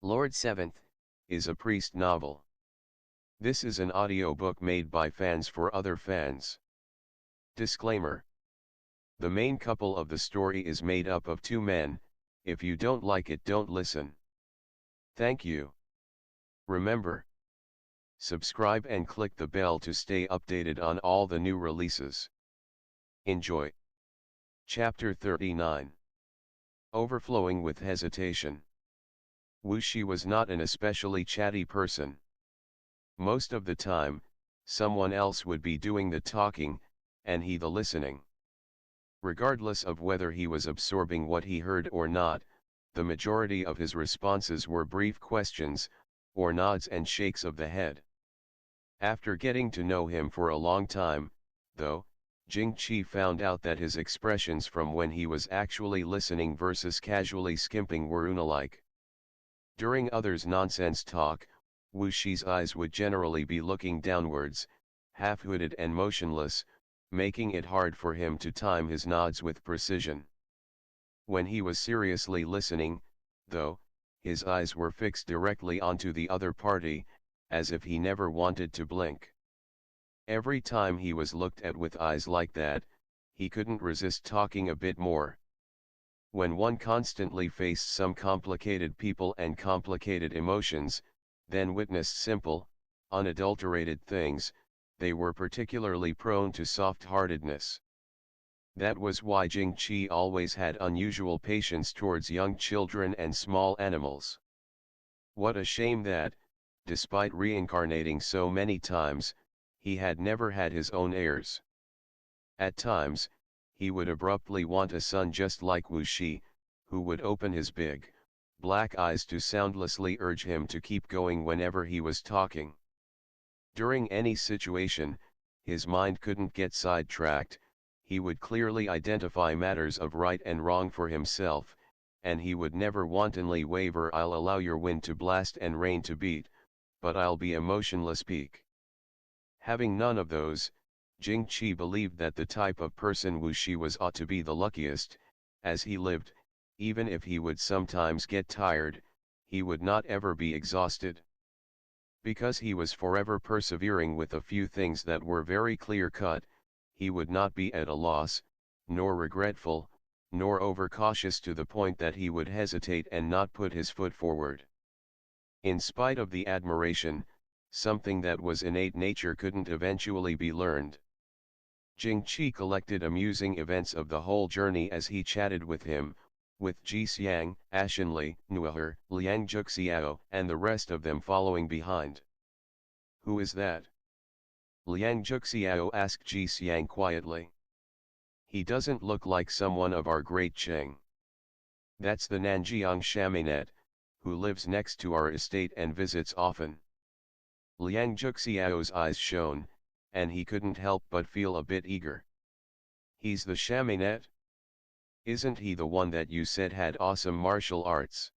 Lord Seventh, is a priest novel. This is an audiobook made by fans for other fans. Disclaimer. The main couple of the story is made up of two men. If you don't like it, don't listen. Thank you. Remember, subscribe and click the bell to stay updated on all the new releases. Enjoy. Chapter 39. Overflowing with hesitation. Wuxia was not an especially chatty person. Most of the time, someone else would be doing the talking, and he the listening. Regardless of whether he was absorbing what he heard or not, the majority of his responses were brief questions, or nods and shakes of the head. After getting to know him for a long time, though, Jing found out that his expressions from when he was actually listening versus casually skimping were unalike. During others' nonsense talk, Wuxia's eyes would generally be looking downwards, half-hooded and motionless, making it hard for him to time his nods with precision. When he was seriously listening, though, his eyes were fixed directly onto the other party, as if he never wanted to blink. Every time he was looked at with eyes like that, he couldn't resist talking a bit more. When one constantly faced some complicated people and complicated emotions, then witnessed simple, unadulterated things, they were particularly prone to soft-heartedness. That was why Jing always had unusual patience towards young children and small animals. What a shame that, despite reincarnating so many times, he had never had his own heirs. At times, he would abruptly want a son just like Wuxia, who would open his big, black eyes to soundlessly urge him to keep going whenever he was talking. During any situation, his mind couldn't get sidetracked, he would clearly identify matters of right and wrong for himself, and he would never wantonly waver. I'll allow your wind to blast and rain to beat, but I'll be a motionless peak. Having none of those, Jing believed that the type of person Wuxia was ought to be the luckiest. As he lived, even if he would sometimes get tired, he would not ever be exhausted. Because he was forever persevering with a few things that were very clear-cut, he would not be at a loss, nor regretful, nor overcautious to the point that he would hesitate and not put his foot forward. In spite of the admiration, something that was innate nature couldn't eventually be learned. Jing collected amusing events of the whole journey as he chatted with him, with Jixiang, Ashenli, Nuoher, Liang Juxiao, and the rest of them following behind. Who is that? Liang Juxiao asked Jixiang quietly. He doesn't look like someone of our great Cheng. That's the Nanjiang Shaminet, who lives next to our estate and visits often. Liang Juxiao's eyes shone, and he couldn't help but feel a bit eager. He's the Shaminet? Isn't he the one that you said had awesome martial arts?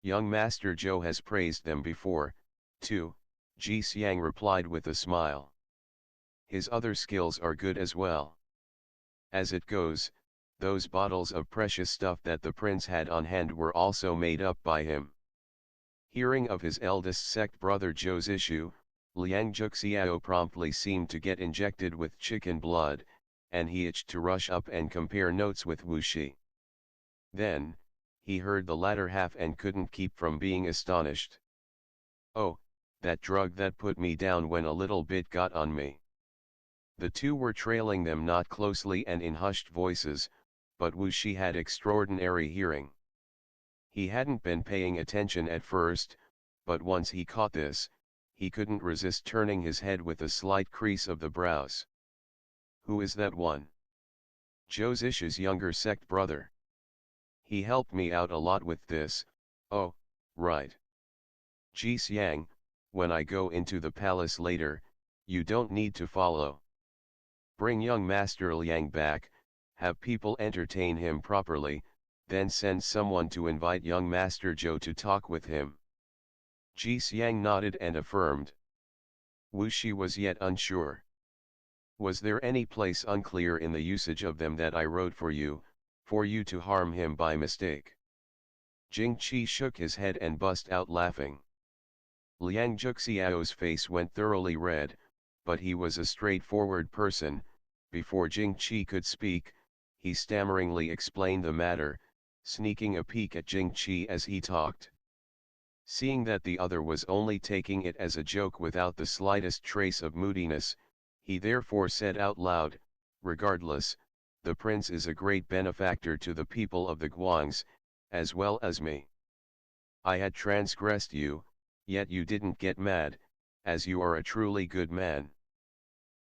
Young Master Zhou has praised them before, too, Jixiang replied with a smile. His other skills are good as well. As it goes, those bottles of precious stuff that the prince had on hand were also made up by him. Hearing of his eldest sect brother Zhou's issue, Liang Juxiao promptly seemed to get injected with chicken blood, and he itched to rush up and compare notes with Wuxia. Then, he heard the latter half and couldn't keep from being astonished. Oh, that drug that put me down when a little bit got on me. The two were trailing them not closely and in hushed voices, but Wuxia had extraordinary hearing. He hadn't been paying attention at first, but once he caught this, he couldn't resist turning his head with a slight crease of the brows. Who is that one? Zhou's Isha's younger sect brother. He helped me out a lot with this. Oh, right. Jixiang, when I go into the palace later, you don't need to follow. Bring young Master Liang back, have people entertain him properly, then send someone to invite young Master Zhou to talk with him. Jixiang nodded and affirmed. Wuxia was yet unsure. Was there any place unclear in the usage of them that I wrote for you to harm him by mistake? Jing Qi shook his head and bust out laughing. Liang Juxiao's face went thoroughly red, but he was a straightforward person. Before Jing Qi could speak, he stammeringly explained the matter, sneaking a peek at Jing Qi as he talked. Seeing that the other was only taking it as a joke without the slightest trace of moodiness, he therefore said out loud, "Regardless, the prince is a great benefactor to the people of the Guangs, as well as me. I had transgressed you, yet you didn't get mad, as you are a truly good man.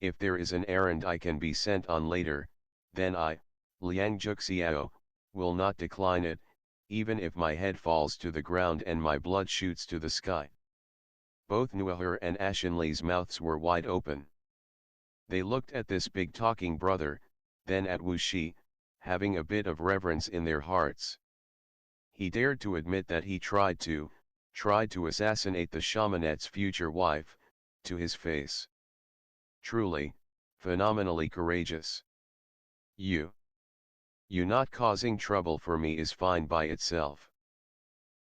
If there is an errand I can be sent on later, then I, Liang Juxiao, will not decline it, even if my head falls to the ground and my blood shoots to the sky." Both Nuaher and Ashenli's mouths were wide open. They looked at this big talking brother, then at Wuxia, having a bit of reverence in their hearts. He dared to admit that he tried to assassinate the shamanette's future wife, to his face. Truly, phenomenally courageous. You not causing trouble for me is fine by itself.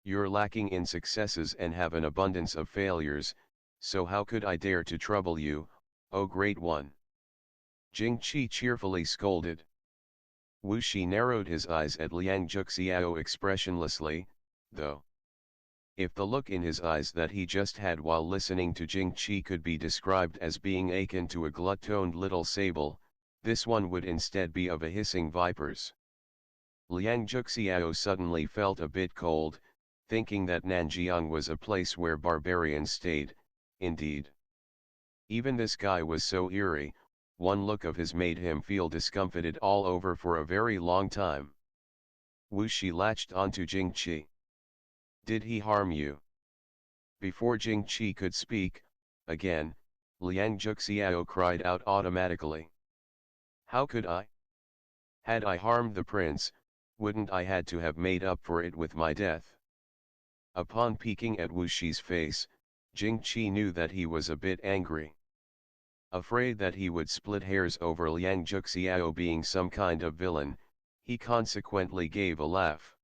You're lacking in successes and have an abundance of failures, so how could I dare to trouble you, O great one? Jing Qi cheerfully scolded. Wuxia narrowed his eyes at Liang Juxiao expressionlessly, though. If the look in his eyes that he just had while listening to Jing Qi could be described as being akin to a glut-toned little sable, this one would instead be of a hissing viper's. Liang Juxiao suddenly felt a bit cold, thinking that Nanjiang was a place where barbarians stayed, indeed. Even this guy was so eerie, one look of his made him feel discomfited all over for a very long time. Wuxia latched onto Jing Qi. Did he harm you? Before Jing Qi could speak, again, Liang Juxiao cried out automatically. How could I? Had I harmed the prince, wouldn't I had to have made up for it with my death? Upon peeking at Wuxia's face, Jing Qi knew that he was a bit angry. Afraid that he would split hairs over Liang Juxiao being some kind of villain, he consequently gave a laugh.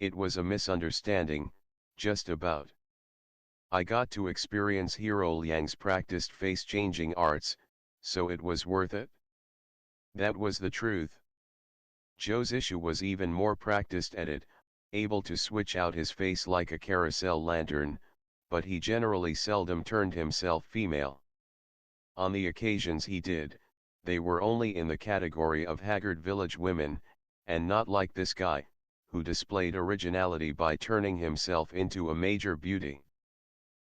It was a misunderstanding, just about. I got to experience Hero Liang's practiced face-changing arts, so it was worth it. That was the truth. Zhou's issue was even more practiced at it, able to switch out his face like a carousel lantern, but he generally seldom turned himself female. On the occasions he did, they were only in the category of haggard village women, and not like this guy, who displayed originality by turning himself into a major beauty.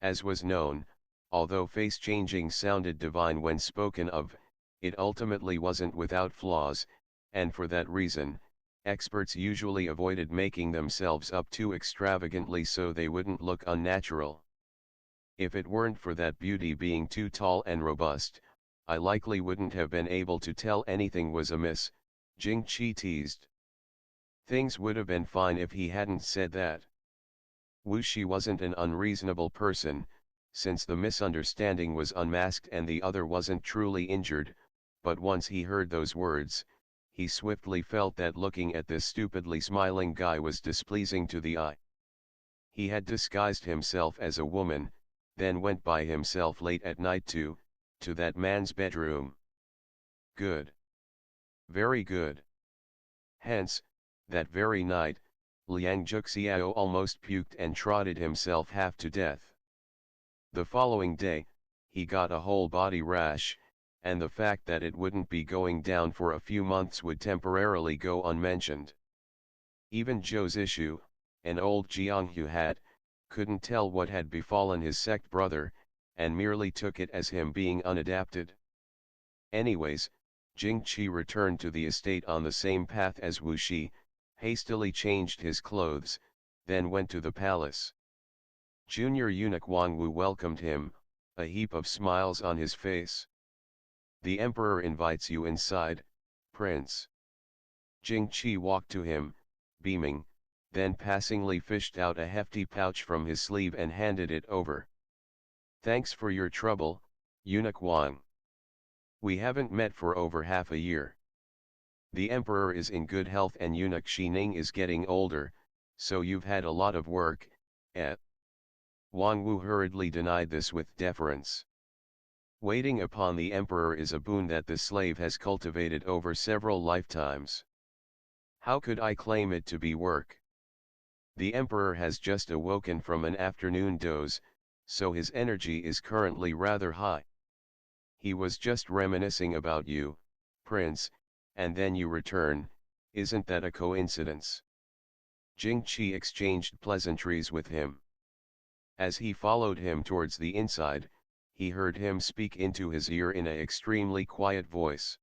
As was known, although face-changing sounded divine when spoken of, it ultimately wasn't without flaws, and for that reason, experts usually avoided making themselves up too extravagantly so they wouldn't look unnatural. If it weren't for that beauty being too tall and robust, I likely wouldn't have been able to tell anything was amiss, Jing Qi teased. Things would have been fine if he hadn't said that. Wuxia wasn't an unreasonable person, since the misunderstanding was unmasked and the other wasn't truly injured, but once he heard those words, he swiftly felt that looking at this stupidly smiling guy was displeasing to the eye. He had disguised himself as a woman, then went by himself late at night to that man's bedroom. Good. Very good. Hence, that very night, Liang Juxiao almost puked and trotted himself half to death. The following day, he got a whole body rash, and the fact that it wouldn't be going down for a few months would temporarily go unmentioned. Even Zhou's issue, an old Jianghu couldn't tell what had befallen his sect brother, and merely took it as him being unadapted. Anyways, Jing Qi returned to the estate on the same path as Wuxia, hastily changed his clothes, then went to the palace. Junior eunuch Wang Wu welcomed him, a heap of smiles on his face. The emperor invites you inside, prince. Jing Qi walked to him, beaming, then passingly fished out a hefty pouch from his sleeve and handed it over. Thanks for your trouble, eunuch Wang. We haven't met for over half a year. The emperor is in good health and eunuch Xining is getting older, So you've had a lot of work, eh? Wang Wu hurriedly denied this with deference. Waiting upon the emperor is a boon that the slave has cultivated over several lifetimes. How could I claim it to be work? The emperor has just awoken from an afternoon doze, so his energy is currently rather high. He was just reminiscing about you, prince, and then you return. Isn't that a coincidence? Jing Qi exchanged pleasantries with him. As he followed him towards the inside, he heard him speak into his ear in an extremely quiet voice.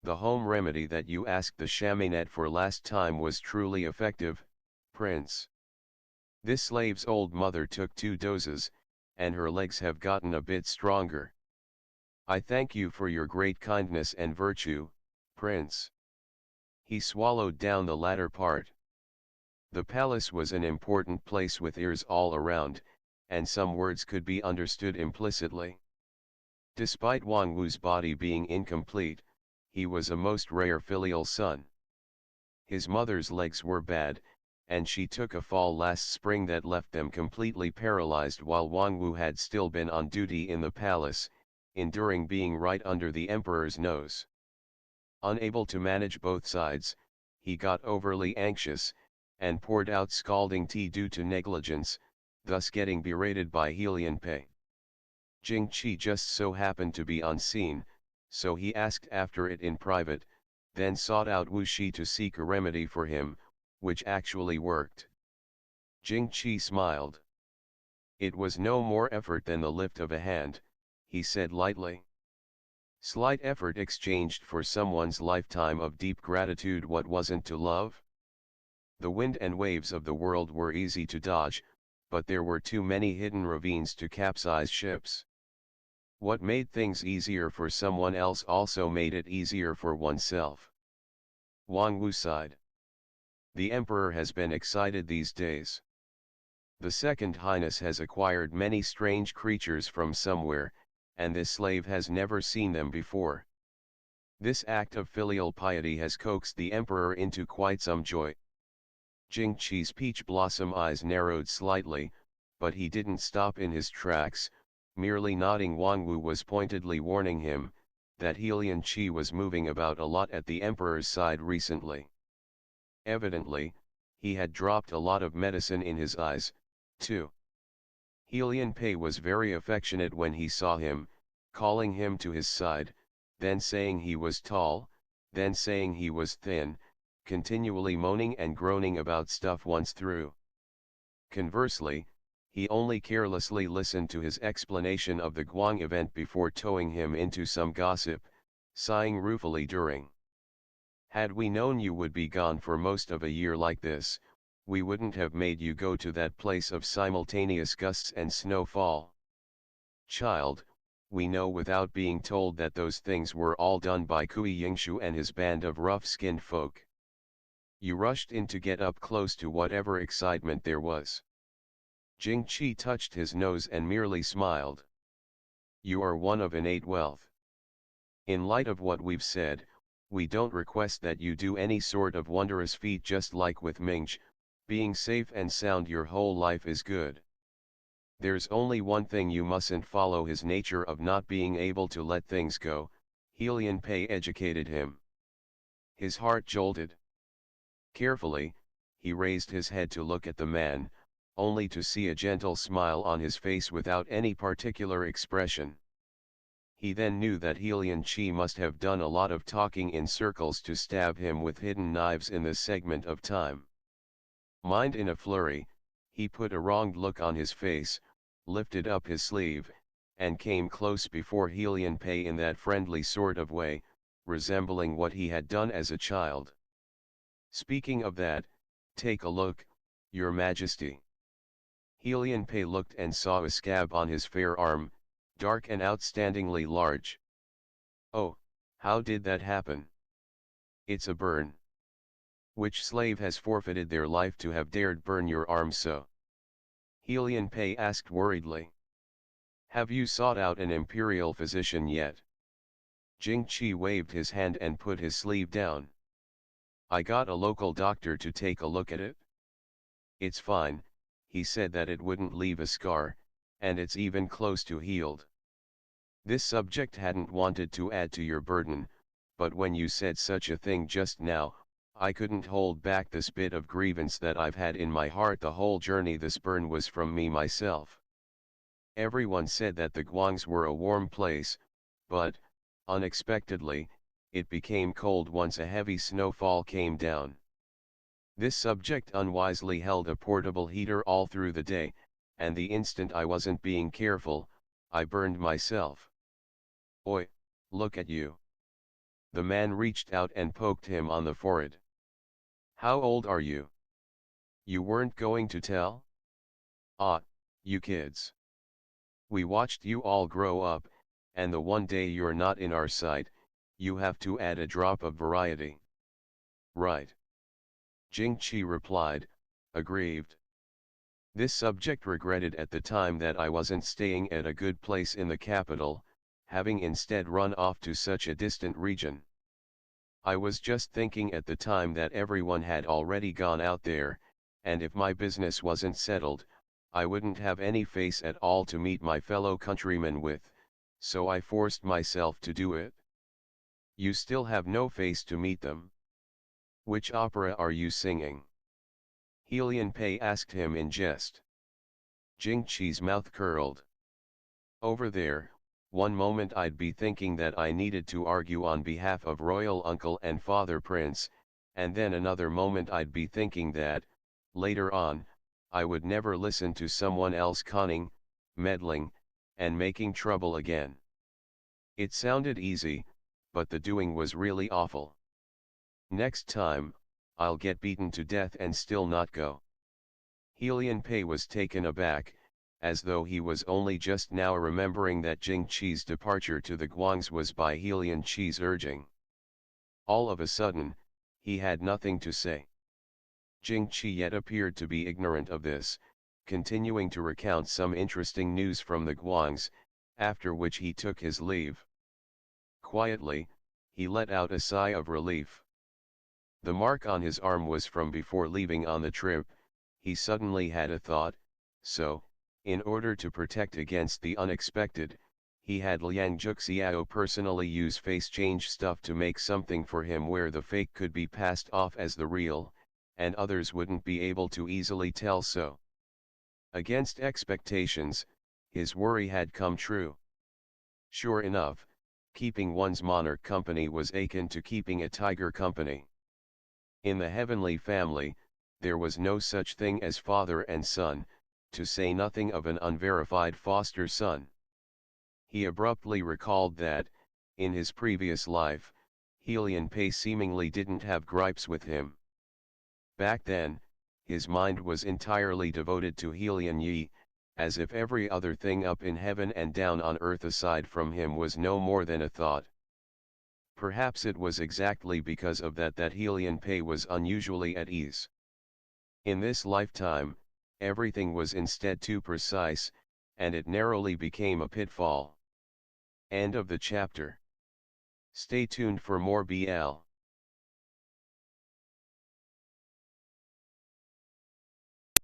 The home remedy that you asked the chaminette for last time was truly effective, prince. This slave's old mother took 2 doses, and her legs have gotten a bit stronger. I thank you for your great kindness and virtue, prince. He swallowed down the latter part. The palace was an important place with ears all around, and some words could be understood implicitly. Despite Wang Wu's body being incomplete, he was a most rare filial son. His mother's legs were bad, and she took a fall last spring that left them completely paralyzed while Wang Wu had still been on duty in the palace, enduring being right under the emperor's nose. Unable to manage both sides, he got overly anxious, and poured out scalding tea due to negligence, thus getting berated by Helian Pei. Jing Qi just so happened to be on scene, so he asked after it in private, then sought out Wuxia to seek a remedy for him, which actually worked. Jing Qi smiled. It was no more effort than the lift of a hand, he said lightly. Slight effort exchanged for someone's lifetime of deep gratitude. What wasn't to love? The wind and waves of the world were easy to dodge, but there were too many hidden ravines to capsize ships. What made things easier for someone else also made it easier for oneself. Wang Wu sighed. The emperor has been excited these days. The Second Highness has acquired many strange creatures from somewhere, and this slave has never seen them before. This act of filial piety has coaxed the emperor into quite some joy. Jing Qi's peach blossom eyes narrowed slightly, but he didn't stop in his tracks, merely nodding. Wang Wu was pointedly warning him that Helian Qi was moving about a lot at the emperor's side recently. Evidently, he had dropped a lot of medicine in his eyes, too. Helian Pei was very affectionate when he saw him, calling him to his side, then saying he was tall, then saying he was thin, continually moaning and groaning about stuff once through. Conversely, he only carelessly listened to his explanation of the Guang event before towing him into some gossip, sighing ruefully during. Had we known you would be gone for most of a year like this, we wouldn't have made you go to that place of simultaneous gusts and snowfall. Child, we know without being told that those things were all done by Kui Yingshu and his band of rough-skinned folk. You rushed in to get up close to whatever excitement there was. Jing Qi touched his nose and merely smiled. You are one of innate wealth. In light of what we've said, we don't request that you do any sort of wondrous feat. Just like with Mingj, being safe and sound your whole life is good. There's only one thing you mustn't follow, his nature of not being able to let things go, Helian Pei educated him. His heart jolted. Carefully, he raised his head to look at the man, only to see a gentle smile on his face without any particular expression. He then knew that Helian Qi must have done a lot of talking in circles to stab him with hidden knives in this segment of time. Mind in a flurry, he put a wronged look on his face, lifted up his sleeve, and came close before Helian Pei in that friendly sort of way, resembling what he had done as a child. Speaking of that, take a look, Your Majesty. Helian Pei looked and saw a scab on his fair arm, dark and outstandingly large. Oh, how did that happen? It's a burn. Which slave has forfeited their life to have dared burn your arm so? Helian Pei asked worriedly. Have you sought out an imperial physician yet? Jing Qi waved his hand and put his sleeve down. I got a local doctor to take a look at it. It's fine, he said that it wouldn't leave a scar, and it's even close to healed. This subject hadn't wanted to add to your burden, but when you said such a thing just now, I couldn't hold back this bit of grievance that I've had in my heart the whole journey. This burn was from me myself. Everyone said that the Guangs were a warm place, but, unexpectedly, it became cold once a heavy snowfall came down. This subject unwisely held a portable heater all through the day, and the instant I wasn't being careful, I burned myself. Oi, look at you. The man reached out and poked him on the forehead. How old are you? You weren't going to tell? Ah, you kids. We watched you all grow up, and the one day you're not in our sight, you have to add a drop of variety. Right. Jing-Chi replied, aggrieved. This subject regretted at the time that I wasn't staying at a good place in the capital, having instead run off to such a distant region. I was just thinking at the time that everyone had already gone out there, and if my business wasn't settled, I wouldn't have any face at all to meet my fellow countrymen with, so I forced myself to do it. You still have no face to meet them. Which opera are you singing? Helian Pei asked him in jest. Jing-Chi's mouth curled. Over there, one moment I'd be thinking that I needed to argue on behalf of royal uncle and father prince, and then another moment I'd be thinking that, later on, I would never listen to someone else conning, meddling, and making trouble again. It sounded easy, but the doing was really awful. Next time, I'll get beaten to death and still not go. Helian Pei was taken aback, as though he was only just now remembering that Jing-Chi's departure to the Guangs was by Helian Chi's urging. All of a sudden, he had nothing to say. Jing-Chi yet appeared to be ignorant of this, continuing to recount some interesting news from the Guangs, after which he took his leave. Quietly, he let out a sigh of relief. The mark on his arm was from before leaving on the trip. He suddenly had a thought, so, in order to protect against the unexpected, he had Liang Juxiao personally use face change stuff to make something for him where the fake could be passed off as the real, and others wouldn't be able to easily tell so. Against expectations, his worry had come true. Sure enough, keeping one's monarch company was akin to keeping a tiger company. In the heavenly family, there was no such thing as father and son, to say nothing of an unverified foster son. He abruptly recalled that, in his previous life, Helian Pei seemingly didn't have gripes with him. Back then, his mind was entirely devoted to Helian Yi, as if every other thing up in heaven and down on earth aside from him was no more than a thought. Perhaps it was exactly because of that that Helian Pei was unusually at ease. In this lifetime, everything was instead too precise, and it narrowly became a pitfall. End of the chapter. Stay tuned for more BL.